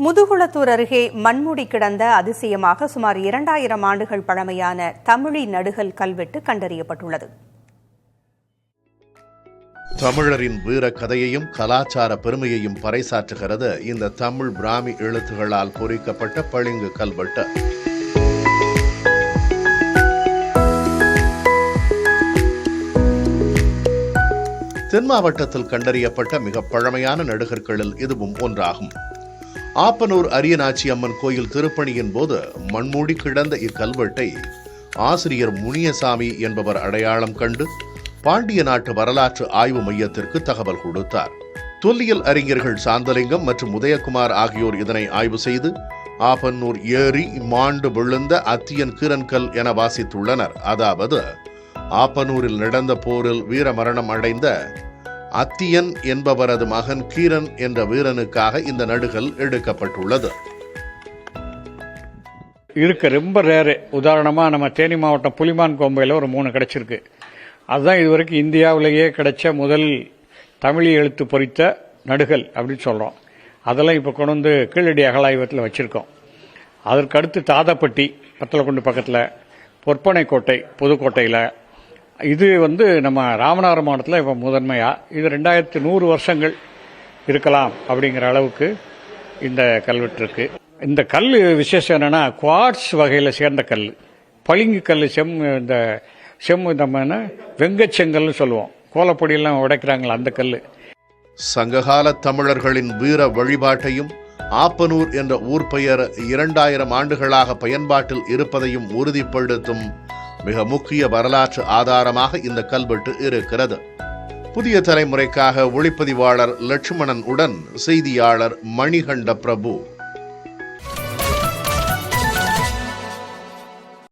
முதுகுளத்தூர் அருகே மண்மூடி கிடந்த அதிசயமாக சுமார் 2000 ஆண்டுகள் பழமையான தமிழி நடுகல் கல்வெட்டு கண்டறியப்பட்டுள்ளது. தமிழரின் வீர கதையையும் கலாச்சார பெருமையையும் பறைசாற்றுகிறது இந்த தமிழ் பிராமி எழுத்துகளால் பொறிக்கப்பட்ட பளிங்கு கல்வெட்டு. தென் மாவட்டத்தில் கண்டறியப்பட்ட மிக பழமையான நடுகற்களில் இதுவும் ஒன்றாகும். ஆப்பனூர் அரியநாச்சி அம்மன் கோயில் திருப்பணியின் போது மண்மூடி கிடந்த இக்கல்வெட்டை ஆசிரியர் முனியசாமி என்பவர் அடையாளம் கண்டு பாண்டிய நாட்டு வரலாற்று ஆய்வு மையத்திற்கு தகவல் கொடுத்தார். தொல்லியல் அறிஞர்கள் சாந்தலிங்கம் மற்றும் உதயகுமார் ஆகியோர் இதனை ஆய்வு செய்து ஆப்பனூர் ஏரி மாண்டு விழுந்த அத்தியன் கீரன்கல் என வாசித்துள்ளனர். அதாவது ஆப்பனூரில் நடந்த போரில் வீரமரணம் அடைந்த அத்தியன் என்பவரது மகன் கீரன் என்ற வீரனுக்காக இந்த நடுகல் எடுக்கப்பட்டுள்ளது. ரொம்ப ரேரு. உதாரணமா நம்ம தேனி மாவட்டம் புலிமான் கோம்பையில் ஒரு 3 கிடைச்சிருக்கு. அதுதான் இதுவரைக்கும் இந்தியாவிலேயே கிடைச்ச முதல் தமிழ் எழுத்து பொறித்த நடுகல் அப்படின்னு சொல்றோம். அதெல்லாம் இப்போ கொண்டு வந்து கீழடி அகலாய்வத்தில் வச்சிருக்கோம். அதற்கு அடுத்து தாதப்பட்டி பத்தலக்குண்டு பக்கத்தில், பொற்பனை கோட்டை புதுக்கோட்டையில், இது நம்ம ராமநாதபுரம் மாவட்டத்தில் இப்போ முதன்மையா இது 2100 வருஷங்கள் இருக்கலாம் அப்படிங்கிற அளவுக்கு இந்த கல்வெட்டு இருக்கு. இந்த கல் விசேஷம் என்னன்னா குவார்ட்ஸ் வகையில் சேர்ந்த கல், பளிங்கு கல், நம்ம வெங்கச்செங்கல்னு சொல்லுவோம். கோலப்பொடியெல்லாம் உடைக்கிறாங்களா அந்த கல். சங்ககால தமிழர்களின் வீர வழிபாட்டையும் ஆப்பனூர் என்ற ஊர் பெயர் 2000 ஆண்டுகளாக பயன்பாட்டில் இருப்பதையும் உறுதிப்படுத்தும் மிக முக்கிய வரலாற்று ஆதாரமாக இந்த கல்வெட்டு இருக்கிறது. புதிய தலைமுறைக்காக ஒளிப்பதிவாளர் லட்சுமணன் உடன் செய்தியாளர் மணிகண்ட பிரபு.